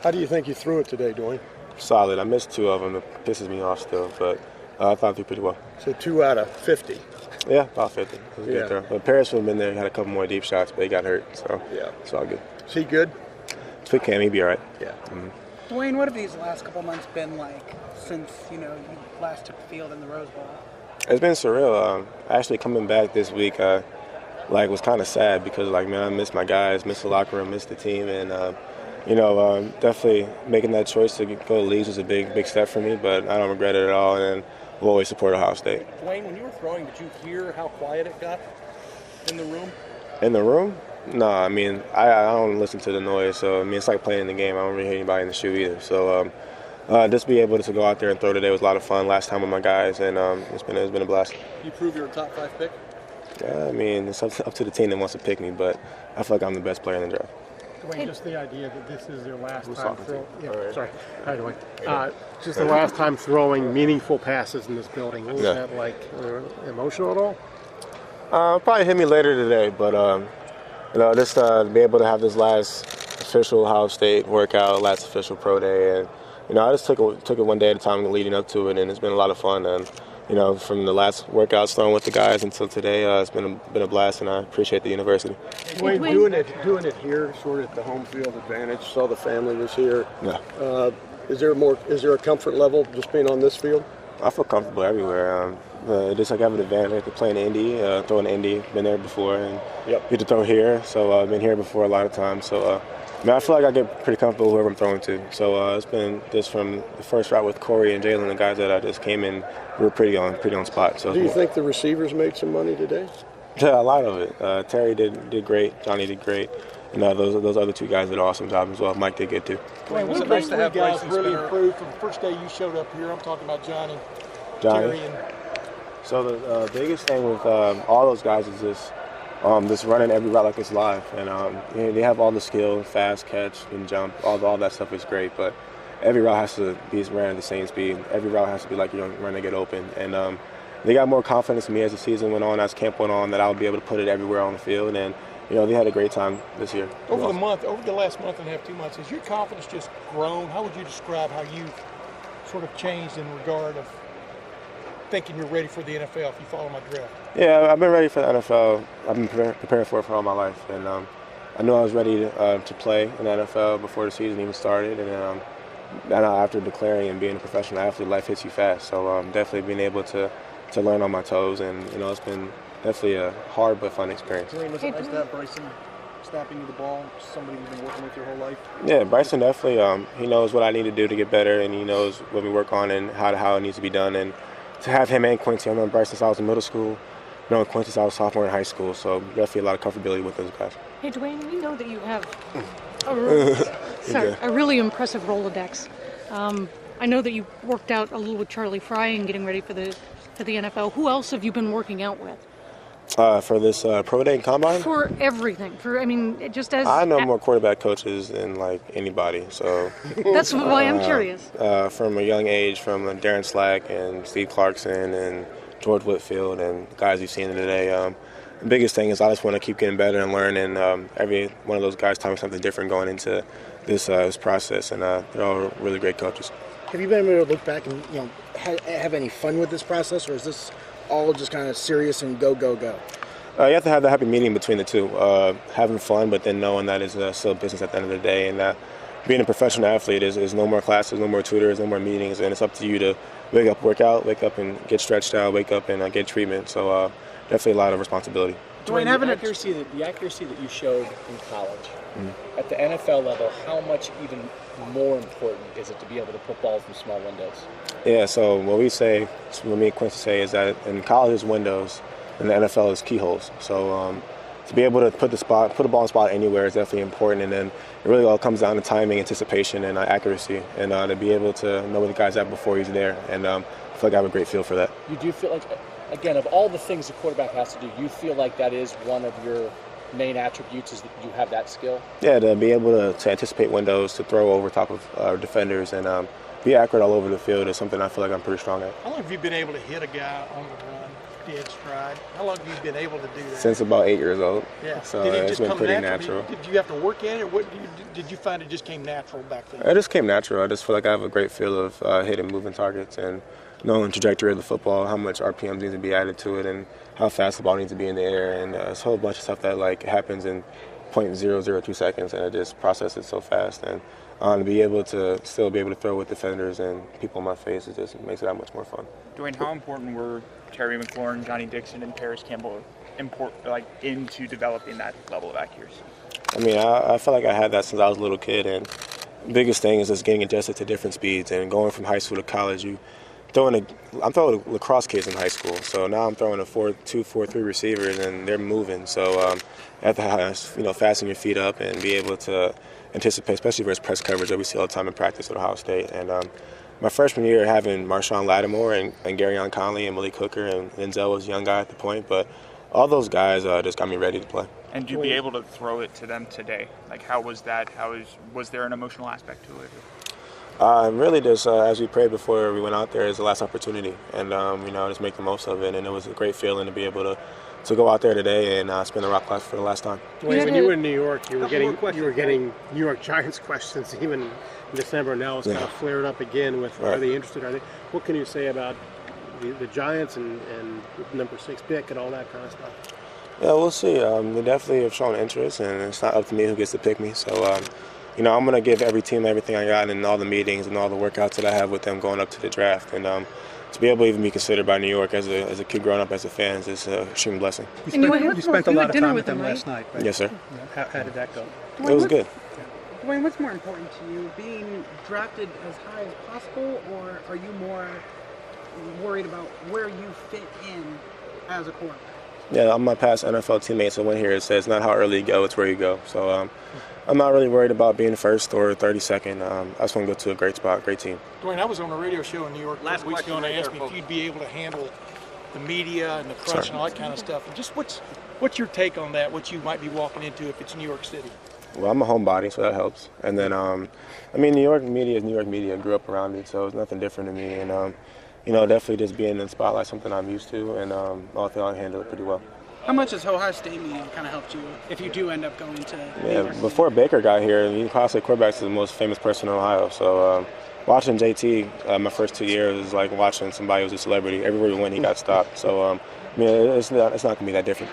How do you think you threw it today, Dwayne? Solid. I missed 2 of them. It pisses me off still, but I thought I threw pretty well. So 2 out of 50. Yeah, about 50. It was a good throw. But Paris would have been there, had a couple more deep shots, but he got hurt, so it's all good. Is he good? If we can, he'd be all right. Yeah. Dwayne, what have these last couple months been like since, you last took the field in the Rose Bowl? It's been surreal. Actually coming back this week, was kind of sad because, man, I miss my guys, miss the locker room, miss the team, and definitely making that choice to go to leagues was a big step for me, but I don't regret it at all, and we'll always support Ohio State. Dwayne, when you were throwing, did you hear how quiet it got in the room? In the room? No, I don't listen to the noise, so it's like playing the game. I don't really hear anybody in the shoe either. So just be able to go out there and throw today was a lot of fun. Last time with my guys, and it's been a blast. You prove you're a top 5 pick? Yeah, it's up to the team that wants to pick me, but I feel like I'm the best player in the draft. Dwayne, just the idea that this is your last time throwing. Right. Sorry. Hi, Dwayne. Just the last time throwing meaningful passes in this building. What was that like? Emotional at all? Probably hit me later today, but just to be able to have this last official Ohio State workout, last official pro day, and I just took it one day at a time leading up to it, and it's been a lot of fun. And from the last workouts throwing with the guys until today, it's been a blast, and I appreciate the university. Dwayne, doing it here, sort of at the home field advantage. Saw the family was here. Yeah. Is there a comfort level just being on this field? I feel comfortable everywhere. Just like I have an advantage to play in Indy, throwing in Indy, been there before, and get to throw here. So I've been here before a lot of times. So I feel like I get pretty comfortable whoever I'm throwing to. So it's been just from the first route with Corey and Jalen, the guys that I just came in, we were pretty on spot. So do you think the receivers made some money today? Yeah, a lot of it. Terry did great. Johnny did great. And those other 2 guys did an awesome job as well. Mike did good too. Dwayne, was it nice to have guys really improved from the first day you showed up here? I'm talking about Johnny. Terry, So the biggest thing with all those guys is just running every route like it's live, and they have all the skill, fast catch and jump, all that stuff is great. But every route has to be ran at the same speed. Every route has to be like you're running to get open, and they got more confidence in me as the season went on, as camp went on, that I would be able to put it everywhere on the field. And they had a great time this year. Over the last month and a half, 2 months, has your confidence just grown? How would you describe how you've sort of changed in regard of thinking you're ready for the NFL if you follow my draft? Yeah, I've been ready for the NFL. I've been preparing for it for all my life, and I knew I was ready to play in the NFL before the season even started. And after declaring and being a professional athlete, life hits you fast. So definitely being able to learn on my toes, and it's been definitely a hard but fun experience. Dwayne, was it nice to have Bryson snapping you the ball, somebody you've been working with your whole life? Yeah, Bryson definitely. He knows what I need to do to get better, and he knows what we work on and how it needs to be done. And to have him and Quincy, I remember Bryson since I was in middle school, Quincy since I was a sophomore in high school, so definitely a lot of comfortability with those guys. Hey, Dwayne, we know that you have a really impressive Rolodex. I know that you worked out a little with Charlie Fry and getting ready for the NFL. Who else have you been working out with? For this pro day and combine? For everything. Just as I know more quarterback coaches than anybody. So that's why I'm curious. From a young age, from Darren Slack and Steve Clarkson and George Whitfield and guys you've seen today. The biggest thing is I just want to keep getting better and learn. And every one of those guys taught me something different going into this process. And they're all really great coaches. Have you been able to look back and have any fun with this process, or is this all just kind of serious and go? You have to have the happy medium between the two, having fun, but then knowing that it's still business at the end of the day, and that being a professional athlete is no more classes, no more tutors, no more meetings, and it's up to you to wake up, work out, wake up and get stretched out, wake up and get treatment. So definitely a lot of responsibility. Dwayne, the accuracy that you showed in college, at the NFL level, how much even more important is it to be able to put balls in small windows? Yeah, so what me and Quincy say is that in college is windows, and the NFL is keyholes. So to be able to put a ball in spot anywhere is definitely important, and then it really all comes down to timing, anticipation, and accuracy, and to be able to know where the guy's at before he's there, and I feel like I have a great feel for that. You do feel like, again, of all the things the quarterback has to do, you feel like that is one of your main attributes, is that you have that skill? Yeah, to be able to anticipate windows, to throw over top of defenders, and be accurate all over the field is something I feel like I'm pretty strong at. How long have you been able to hit a guy on the run dead stride? How long have you been able to do that? Since about 8 years old. Yeah. So Did it it's just been come pretty natural? natural. Did you have to work at it? What did you find it just came natural back then? It just came natural. I just feel like I have a great feel of hitting moving targets and knowing the trajectory of the football, how much RPMs need to be added to it, and how fast the ball needs to be in the air. And it's a whole bunch of stuff that like happens in 0.002 seconds, and it just processes so fast. And to be able to still be able to throw with defenders and people in my face, it just makes it that much more fun. Dwayne, how important were Terry McLaurin, Johnny Dixon, and Paris Campbell into developing that level of accuracy? I mean, I feel like I had that since I was a little kid, and the biggest thing is just getting adjusted to different speeds. And going from high school to college, I'm throwing lacrosse kids in high school, so now I'm throwing a 4-2, 4-3 receivers, and they're moving. So you have to fasten your feet up and be able to anticipate, especially versus press coverage that we see all the time in practice at Ohio State. And my freshman year, having Marshawn Lattimore and Garyon Conley and Malik Hooker and Denzel was a young guy at the point, but all those guys just got me ready to play. And to be able to throw it to them today, like how was that? Was there an emotional aspect to it? Really, just as we prayed before we went out there, is the last opportunity, and just make the most of it. And it was a great feeling to be able to go out there today and spin the rock class for the last time. Dwayne, when you were in New York, you were getting New York Giants questions even in December. Now it's kind of flared up again with are they interested? What can you say about the Giants and number 6 pick and all that kind of stuff? Yeah, we'll see. They definitely have shown interest, and it's not up to me who gets to pick me. So, I'm going to give every team everything I got in all the meetings and all the workouts that I have with them going up to the draft. And to be able to even be considered by New York as a kid growing up as a fan is an extreme blessing. You spent a lot of time with them last night, right? Yes, sir. How did that go? It was good. Dwayne, what's more important to you, being drafted as high as possible, or are you more worried about where you fit in as a quarterback? Yeah, I'm my past NFL teammate, so when here it says not how early you go, it's where you go. So I'm not really worried about being first or 32nd. I just want to go to a great spot, great team. Dwayne, I was on a radio show in New York last week ago, and they asked me if you'd be able to handle the media and the press and all that kind of stuff. And just what's your take on that, what you might be walking into if it's New York City? Well, I'm a homebody, so that helps. And then, New York media is New York media. I grew up around it, so it's nothing different to me. And, definitely just being in the spotlight, something I'm used to, and I think I'll handle it pretty well. How much has Ohio State media kind of helped you if you do end up going to New York City? Before Baker got here, Ohio State quarterback is the most famous person in Ohio. So watching JT my first 2 years is like watching somebody who's a celebrity. Everywhere we went, he got stopped. So, it's not going to be that different.